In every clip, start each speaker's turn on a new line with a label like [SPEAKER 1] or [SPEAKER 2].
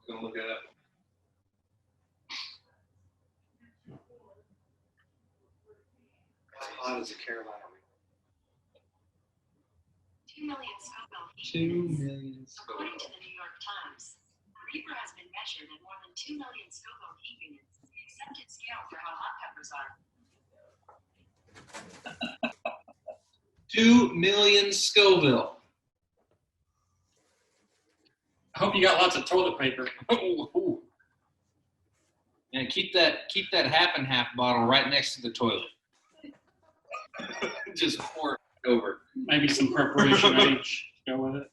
[SPEAKER 1] Gonna look it up. How hot is a Carolina Reaper?
[SPEAKER 2] 2 million Scoville heat
[SPEAKER 1] 2
[SPEAKER 2] units.
[SPEAKER 1] million Scoville.
[SPEAKER 2] According to the New York Times, the Reaper has been measured at more than 2 million Scoville heat units, the accepted scale for how hot peppers are.
[SPEAKER 1] 2 million Scoville.
[SPEAKER 3] I hope you got lots of toilet paper.
[SPEAKER 1] And keep that half and half bottle right next to the toilet. Just pour it over.
[SPEAKER 3] Maybe some preparation H to go with it.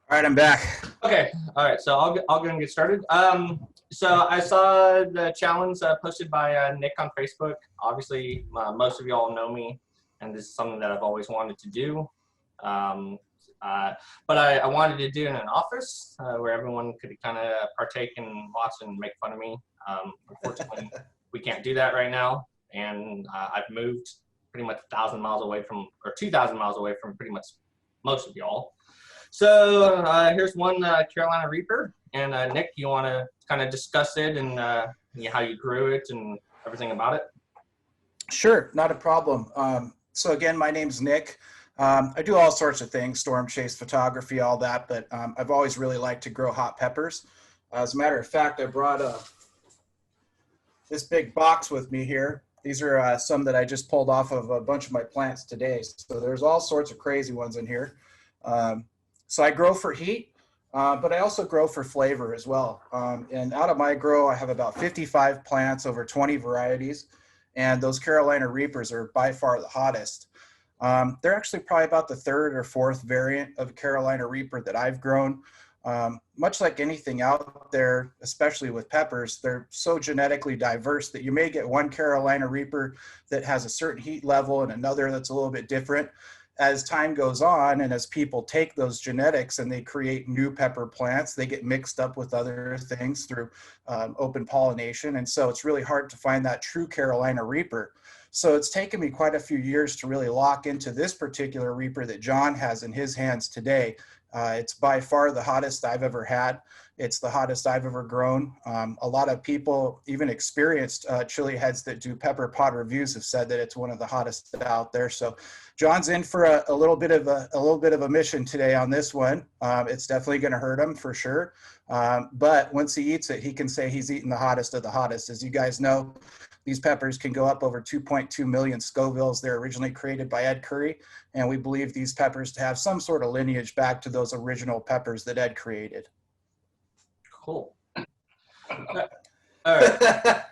[SPEAKER 4] All right, I'm back.
[SPEAKER 5] Okay, all right, so I'll go and get started. So I saw the challenge posted by Nick on Facebook. Obviously, most of y'all know me, and this is something that I've always wanted to do. But I wanted to do it in an office where everyone could kind of partake and watch and make fun of me. Unfortunately, we can't do that right now, and I've moved pretty much 1,000 miles away from, or 2,000 miles away from pretty much most of y'all. So here's one Carolina Reaper, and Nick, you want to kind of discuss it and how you grew it and everything about it?
[SPEAKER 4] Sure, not a problem. So again, my name's Nick. I do all sorts of things, storm chase, photography, all that, but I've always really liked to grow hot peppers. As a matter of fact, I brought this big box with me here. These are some that I just pulled off of a bunch of my plants today. So there's all sorts of crazy ones in here. So I grow for heat, but I also grow for flavor as well. And out of my grow, I have about 55 plants, over 20 varieties. And those Carolina Reapers are by far the hottest. They're actually probably about the third or fourth variant of Carolina Reaper that I've grown. Much like anything out there, especially with peppers, they're so genetically diverse that you may get one Carolina Reaper that has a certain heat level and another that's a little bit different. As time goes on and as people take those genetics and they create new pepper plants, they get mixed up with other things through open pollination. And so it's really hard to find that true Carolina Reaper. So it's taken me quite a few years to really lock into this particular Reaper that John has in his hands today. It's by far the hottest I've ever had. It's the hottest I've ever grown. A lot of people, even experienced chili heads that do pepper pod reviews, have said that it's one of the hottest out there. So John's in for a little bit of a mission today on this one. It's definitely going to hurt him for sure. But once he eats it, he can say he's eaten the hottest of the hottest. As you guys know, these peppers can go up over 2.2 million Scovilles. They're originally created by Ed Curry, and we believe these peppers to have some sort of lineage back to those original peppers that Ed created.
[SPEAKER 5] Cool. All right.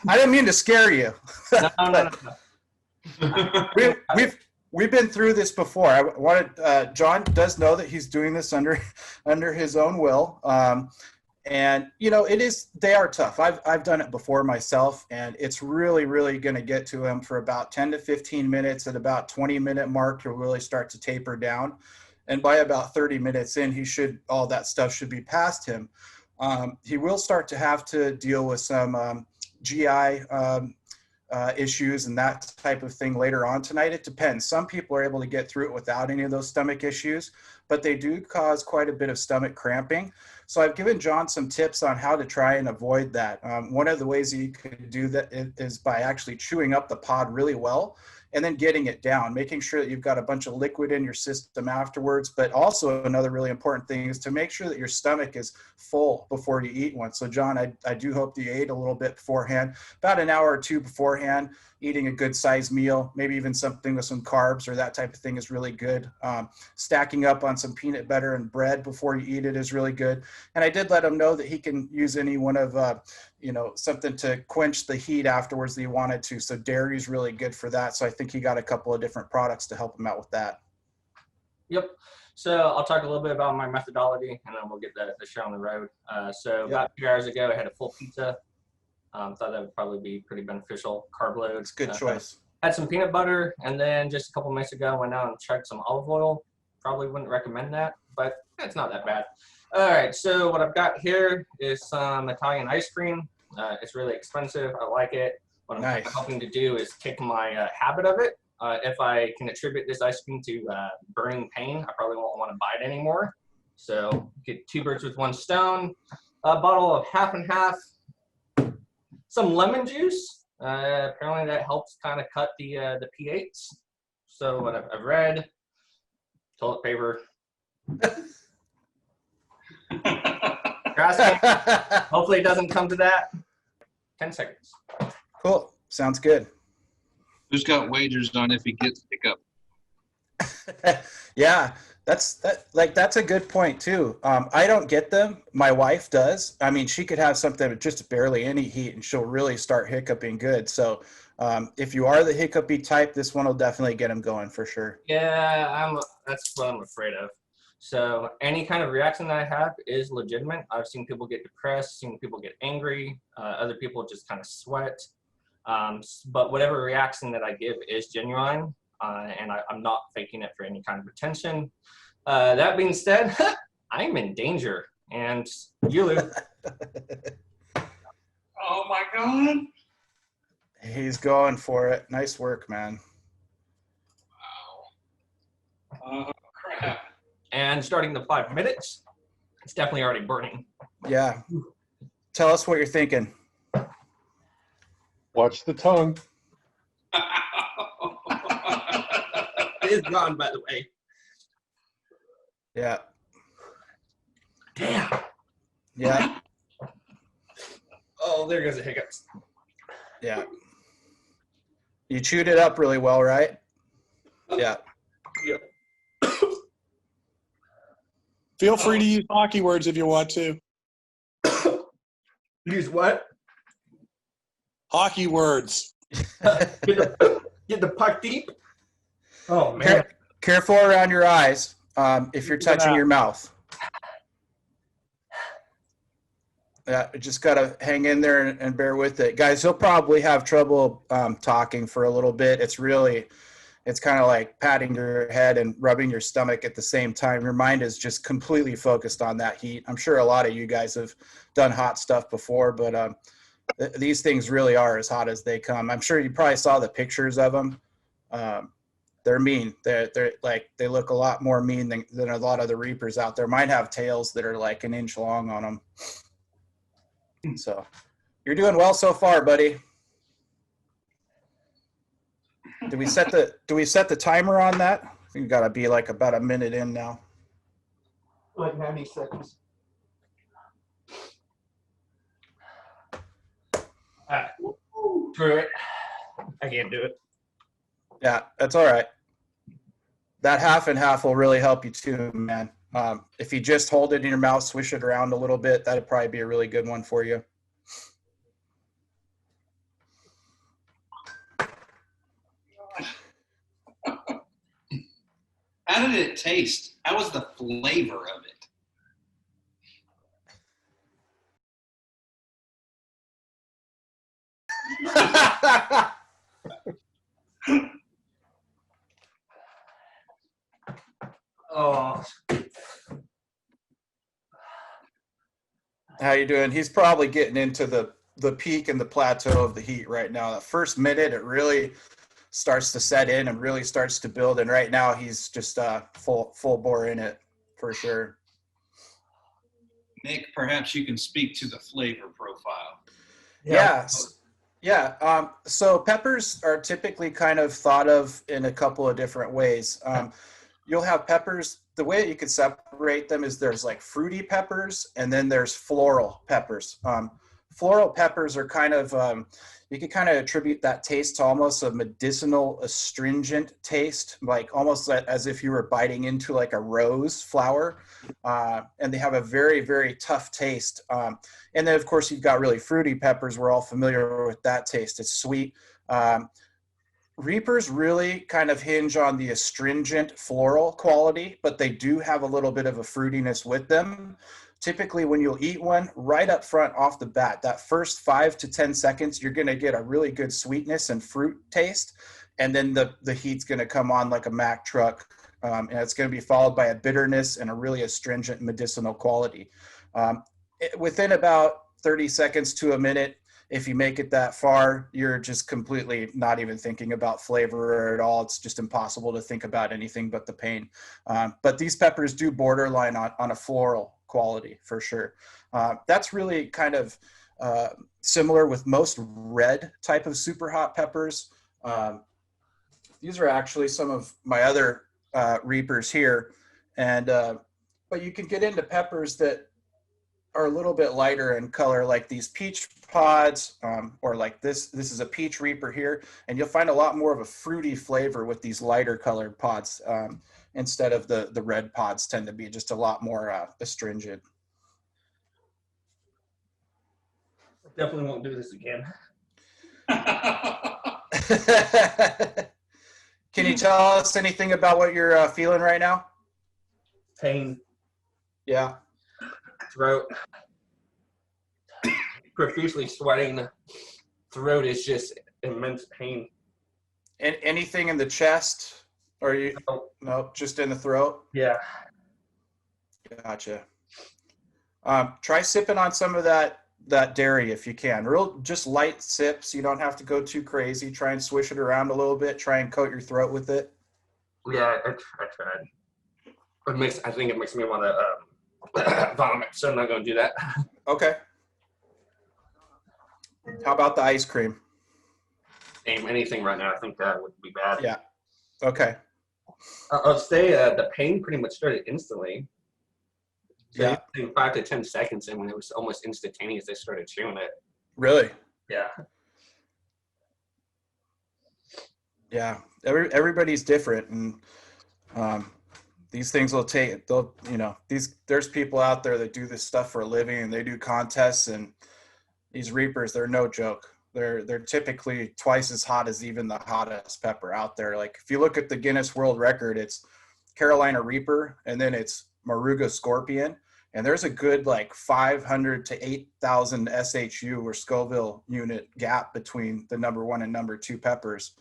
[SPEAKER 4] I didn't mean to scare you.
[SPEAKER 5] No.
[SPEAKER 4] We've been through this before. I wanted John does know that he's doing this under his own will. And you know, they are tough. I've done it before myself, and it's really going to get to him for about 10 to 15 minutes. At about 20-minute mark, he'll really start to taper down, and by about 30 minutes in, all that stuff should be past him. He will start to have to deal with some GI issues and that type of thing later on tonight. It depends. Some people are able to get through it without any of those stomach issues, but they do cause quite a bit of stomach cramping. So I've given John some tips on how to try and avoid that. One of the ways you could do that is by actually chewing up the pod really well and then getting it down, making sure that you've got a bunch of liquid in your system afterwards. But also another really important thing is to make sure that your stomach is full before you eat one. So John, I do hope that you ate a little bit beforehand, about an hour or two beforehand. Eating a good sized meal, maybe even something with some carbs or that type of thing is really good. Stacking up on some peanut butter and bread before you eat it is really good. And I did let him know that he can use any one of, something to quench the heat afterwards that he wanted to. So dairy is really good for that. So I think he got a couple of different products to help him out with that.
[SPEAKER 5] Yep. So I'll talk a little bit about my methodology, and then we'll get the show on the road. About 2 hours ago, I had a full pizza. Thought that would probably be pretty beneficial. Carb load.
[SPEAKER 4] It's a good choice.
[SPEAKER 5] Had some peanut butter, and then just a couple minutes ago, went out and checked some olive oil. Probably wouldn't recommend that, but it's not that bad. All right, so what I've got here is some Italian ice cream. It's really expensive. I like it. What I'm hoping to do is kick my habit of it. If I can attribute this ice cream to burning pain, I probably won't want to buy it anymore. So get two birds with one stone. a bottle of half and half, some lemon juice. Apparently that helps kind of cut the pH. So what I've read, toilet paper, grass can. Hopefully it doesn't come to that. 10 seconds.
[SPEAKER 4] Cool. Sounds good.
[SPEAKER 1] Who's got wagers on if he gets hiccup?
[SPEAKER 4] Yeah, that's a good point too. I don't get them. My wife does. I mean, she could have something with just barely any heat and she'll really start hiccuping good. So if you are the hiccupy type, this one will definitely get them going for sure.
[SPEAKER 5] Yeah, that's what I'm afraid of. So any kind of reaction that I have is legitimate. I've seen people get depressed, seen people get angry, other people just kind of sweat. But whatever reaction that I give is genuine, and I'm not faking it for any kind of attention. That being said, I'm in danger. And you, Lou.
[SPEAKER 3] Oh my God.
[SPEAKER 4] He's going for it. Nice work, man.
[SPEAKER 3] Oh crap.
[SPEAKER 5] And starting the 5 minutes, it's definitely already burning.
[SPEAKER 4] Yeah. Tell us what you're thinking.
[SPEAKER 6] Watch the tongue.
[SPEAKER 5] It is gone, by the way.
[SPEAKER 4] Yeah.
[SPEAKER 5] Damn.
[SPEAKER 4] Yeah.
[SPEAKER 5] Oh, there goes the hiccups.
[SPEAKER 4] Yeah. You chewed it up really well, right? Yeah.
[SPEAKER 7] Feel free to use hockey words if you want to.
[SPEAKER 5] Use what?
[SPEAKER 7] Hockey words.
[SPEAKER 5] Get the puck deep. Oh man.
[SPEAKER 4] Careful around your eyes if you're touching your mouth. Yeah, just got to hang in there and bear with it. Guys, you'll probably have trouble talking for a little bit. It's kind of like patting your head and rubbing your stomach at the same time. Your mind is just completely focused on that heat. I'm sure a lot of you guys have done hot stuff before, but these things really are as hot as they come. I'm sure you probably saw the pictures of them. They're mean. They're like, they look a lot more mean than a lot of the Reapers out there. Mine have tails that are like an inch long on them. So you're doing well so far, buddy. Do we set the timer on that? I think we gotta be like about a minute in now.
[SPEAKER 5] Like 90 seconds. Alright. Screw it. I can't do it.
[SPEAKER 4] Yeah, that's all right. That half and half will really help you too, man. If you just hold it in your mouth, swish it around a little bit, that'd probably be a really good one for you.
[SPEAKER 1] How did it taste? How was the flavor of it?
[SPEAKER 5] Oh.
[SPEAKER 4] How you doing? He's probably getting into the peak and the plateau of the heat right now. That first minute, it really starts to set in and really starts to build. And right now, he's just full bore in it for sure.
[SPEAKER 1] Nick, perhaps you can speak to the flavor profile.
[SPEAKER 4] Yeah. So peppers are typically kind of thought of in a couple of different ways. You'll have peppers. The way that you could separate them is there's like fruity peppers and then there's floral peppers. Floral peppers are kind of, you could kind of attribute that taste to almost a medicinal astringent taste, like almost as if you were biting into like a rose flower. And they have a very, very tough taste. And then of course you've got really fruity peppers. We're all familiar with that taste. It's sweet. Reapers really kind of hinge on the astringent floral quality, but they do have a little bit of a fruitiness with them. Typically when you'll eat one right up front off the bat, that first 5 to 10 seconds, you're going to get a really good sweetness and fruit taste. And then the heat's going to come on like a Mack truck. And it's going to be followed by a bitterness and a really astringent medicinal quality. Within about 30 seconds to a minute, if you make it that far, you're just completely not even thinking about flavor at all. It's just impossible to think about anything but the pain. But these peppers do borderline on a floral quality for sure. That's really kind of similar with most red type of super hot peppers. These are actually some of my other reapers here, and but you can get into peppers that are a little bit lighter in color, like these peach pods, or like this is a peach reaper here, and you'll find a lot more of a fruity flavor with these lighter colored pods, instead of the red pods tend to be just a lot more astringent.
[SPEAKER 5] Definitely won't do this again.
[SPEAKER 4] Can you tell us anything about what you're feeling right now?
[SPEAKER 5] Pain,
[SPEAKER 4] Yeah.
[SPEAKER 5] throat, profusely sweating. Throat is just immense pain.
[SPEAKER 4] And anything in the chest? Or you?
[SPEAKER 5] Oh,
[SPEAKER 4] No, just in the throat.
[SPEAKER 5] yeah.
[SPEAKER 4] Gotcha. Try sipping on some of that dairy if you can. Real, just light sips. You don't have to go too crazy. Try and swish it around a little bit. Try and coat your throat with it.
[SPEAKER 5] Yeah, I tried. I think it makes me want to vomit, so I'm not going to do that.
[SPEAKER 4] Okay. How about the ice cream?
[SPEAKER 5] Anything right now, I think that would be bad.
[SPEAKER 4] Yeah. Okay.
[SPEAKER 5] I'll say the pain pretty much started instantly. So
[SPEAKER 4] Yeah.
[SPEAKER 5] in 5 to 10 seconds, and when it was almost instantaneous, they started chewing it.
[SPEAKER 4] Really?
[SPEAKER 5] Yeah.
[SPEAKER 4] Yeah. Everybody's different, and these things there's people out there that do this stuff for a living, and they do contests, and these reapers, they're no joke. They're typically twice as hot as even the hottest pepper out there. Like if you look at the Guinness World Record, it's Carolina Reaper, and then it's Moruga Scorpion, and there's a good like 500 to 8,000 SHU or Scoville unit gap between the number 1 and number 2 peppers.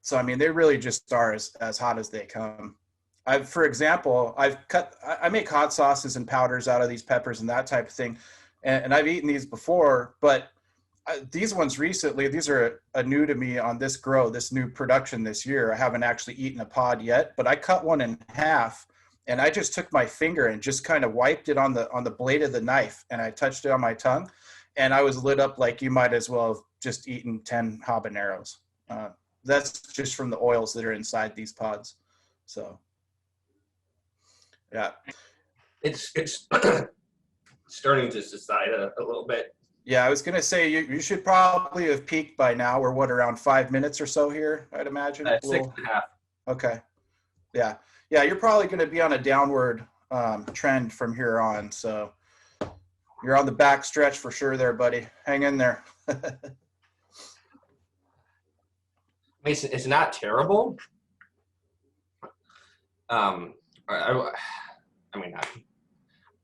[SPEAKER 4] So I mean, they really just are as hot as they come. For example, I make hot sauces and powders out of these peppers and that type of thing, and I've eaten these before, but these ones recently, these are new to me on this grow, this new production this year. I haven't actually eaten a pod yet, but I cut one in half, and I just took my finger and just kind of wiped it on the blade of the knife, and I touched it on my tongue, and I was lit up like you might as well have just eaten 10 habaneros. That's just from the oils that are inside these pods. So, yeah.
[SPEAKER 5] It's starting to subside a little bit.
[SPEAKER 4] Yeah, I was going to say, you should probably have peaked by now. We're around 5 minutes or so here, I'd imagine.
[SPEAKER 5] 6.5.
[SPEAKER 4] Okay. Yeah. Yeah, you're probably going to be on a downward trend from here on. So you're on the back stretch for sure there, buddy. Hang in there.
[SPEAKER 5] I mean, it's not terrible. I mean,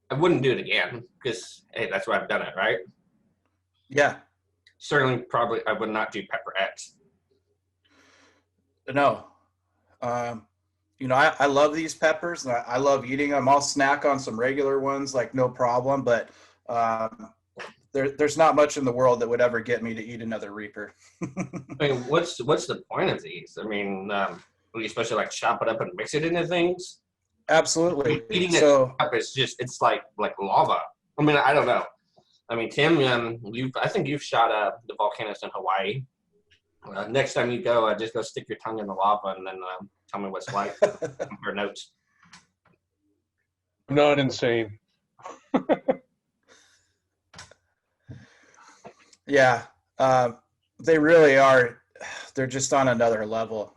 [SPEAKER 5] I wouldn't do it again because, hey, that's why I've done it, right?
[SPEAKER 4] Yeah.
[SPEAKER 5] Certainly, probably, I would not do Pepper X.
[SPEAKER 4] No. I love these peppers. And I love eating them. I'll snack on some regular ones, like no problem. But there's not much in the world that would ever get me to eat another Reaper.
[SPEAKER 5] I mean, what's the point of these? I mean, are you supposed to like chop it up and mix it into things?
[SPEAKER 4] Absolutely.
[SPEAKER 5] Eating
[SPEAKER 4] So,
[SPEAKER 5] it up is just, it's like lava. I mean, I don't know. I mean, Tim, I think you've shot the volcanoes in Hawaii. Next time you go, just go stick your tongue in the lava and then tell me what it's like. Compare notes.
[SPEAKER 7] I'm not insane.
[SPEAKER 4] yeah, they really are. They're just on another level.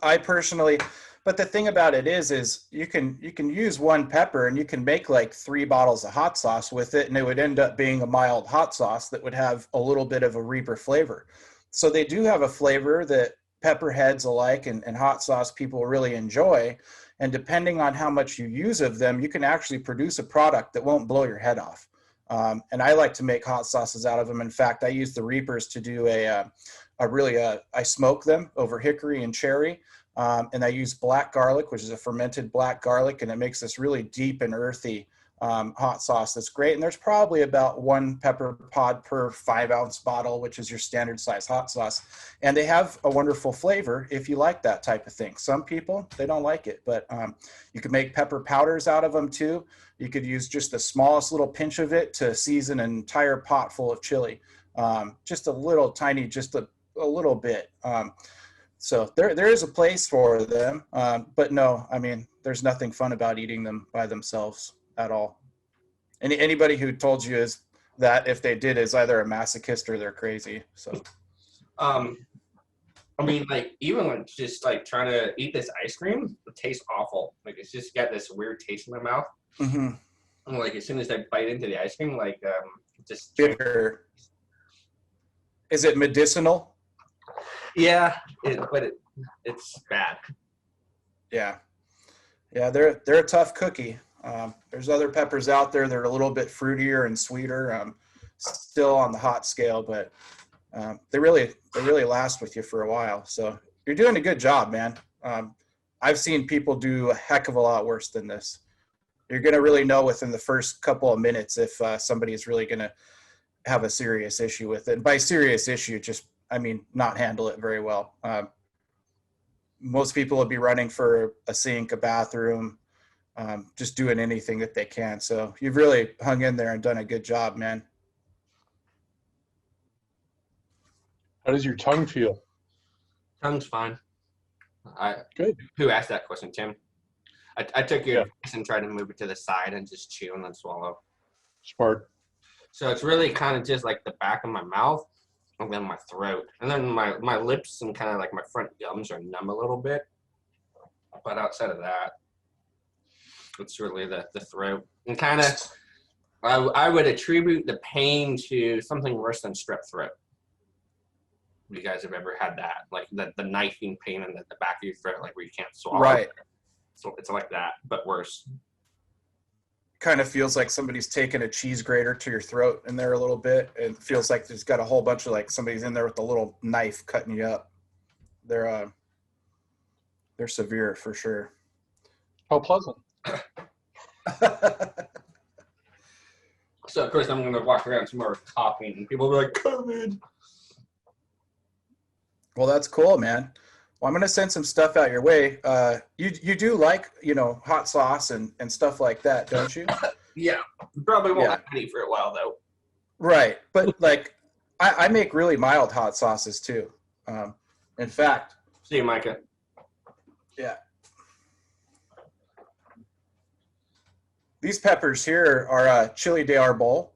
[SPEAKER 4] I personally, but the thing about it is you can use one pepper and you can make like 3 bottles of hot sauce with it, and it would end up being a mild hot sauce that would have a little bit of a Reaper flavor. So they do have a flavor that pepper heads alike and hot sauce people really enjoy. And depending on how much you use of them, you can actually produce a product that won't blow your head off. And I like to make hot sauces out of them. In fact, I use the Reapers to do I smoke them over hickory and cherry. And I use black garlic, which is a fermented black garlic, and it makes this really deep and earthy hot sauce that's great. And there's probably about 1 pepper pod per 5-ounce bottle, which is your standard size hot sauce. And they have a wonderful flavor if you like that type of thing. Some people, they don't like it, but you can make pepper powders out of them too. You could use just the smallest little pinch of it to season an entire pot full of chili. Just a little tiny, just a little bit. So there is a place for them, but no, I mean, there's nothing fun about eating them by themselves at all. Anybody who told you is that if they did is either a masochist or they're crazy. So,
[SPEAKER 5] I mean, like even like just like trying to eat this ice cream, it tastes awful. Like it's just got this weird taste in my mouth.
[SPEAKER 4] mm-hmm.
[SPEAKER 5] And, like as soon as I bite into the ice cream, like just
[SPEAKER 4] Bitter. Is it medicinal?
[SPEAKER 5] yeah, but it's bad.
[SPEAKER 4] Yeah, they're a tough cookie. There's other peppers out there that are a little bit fruitier and sweeter, still on the hot scale, but they really last with you for a while. So you're doing a good job, man. I've seen people do a heck of a lot worse than this. You're going to really know within the first couple of minutes if somebody is really going to have a serious issue with it. And by serious issue, I mean, not handle it very well. Most people would be running for a sink, a bathroom, just doing anything that they can. So you've really hung in there and done a good job, man.
[SPEAKER 7] How does your tongue feel?
[SPEAKER 5] Tongue's fine.
[SPEAKER 7] Good.
[SPEAKER 5] Who asked that question, Tim? I took your
[SPEAKER 7] Yeah.
[SPEAKER 5] advice and tried to move it to the side and just chew and then swallow.
[SPEAKER 7] Smart.
[SPEAKER 5] So it's really kind of just like the back of my mouth and then my throat. And then my lips and kind of like my front gums are numb a little bit. But outside of that, it's really the throat. And kind of, I would attribute the pain to something worse than strep throat. You guys have ever had that? Like the knifing pain in the back of your throat, like where you can't swallow.
[SPEAKER 4] Right.
[SPEAKER 5] So it's like that, but worse.
[SPEAKER 4] Kind of feels like somebody's taken a cheese grater to your throat in there a little bit. And feels like there's got a whole bunch of like somebody's in there with a little knife cutting you up. They're severe for sure.
[SPEAKER 7] How pleasant.
[SPEAKER 5] So of course I'm gonna walk around tomorrow coughing, and people will be like, "COVID."
[SPEAKER 4] Well, that's cool, man. Well, I'm going to send some stuff out your way. You do like, hot sauce and stuff like that, don't you?
[SPEAKER 5] Yeah, probably won't
[SPEAKER 4] Yeah.
[SPEAKER 5] have any for a while though.
[SPEAKER 4] Right. But like, I make really mild hot sauces too. In fact,
[SPEAKER 5] See you, Micah.
[SPEAKER 4] yeah. These peppers here are chili de arbol.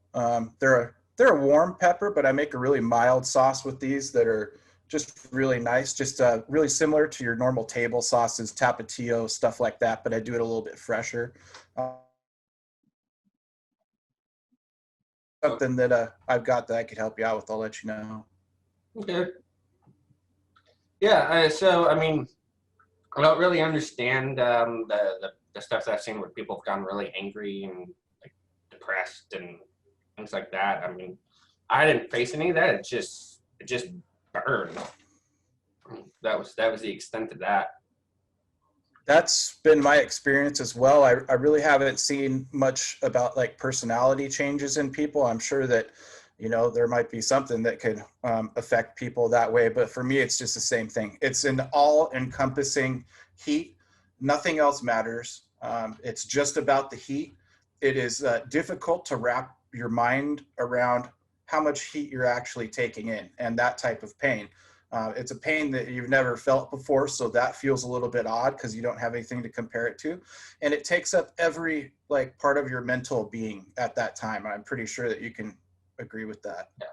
[SPEAKER 4] They're a warm pepper, but I make a really mild sauce with these that are just really nice, just really similar to your normal table sauces, tapatio, stuff like that, but I do it a little bit fresher. Something that I've got that I could help you out with, I'll let you know.
[SPEAKER 5] Okay. Yeah. So I mean, I don't really understand the stuff that I've seen where people have gotten really angry and like depressed and things like that. I mean, I didn't face any of that. It just burned. That was the extent of that.
[SPEAKER 4] That's been my experience as well. I really haven't seen much about like personality changes in people. I'm sure that, there might be something that could affect people that way. But for me, it's just the same thing. It's an all-encompassing heat. Nothing else matters. It's just about the heat. It is difficult to wrap your mind around how much heat you're actually taking in and that type of pain. It's a pain that you've never felt before, so that feels a little bit odd because you don't have anything to compare it to. And it takes up every part of your mental being at that time. I'm pretty sure that you can agree with that.
[SPEAKER 5] Yeah.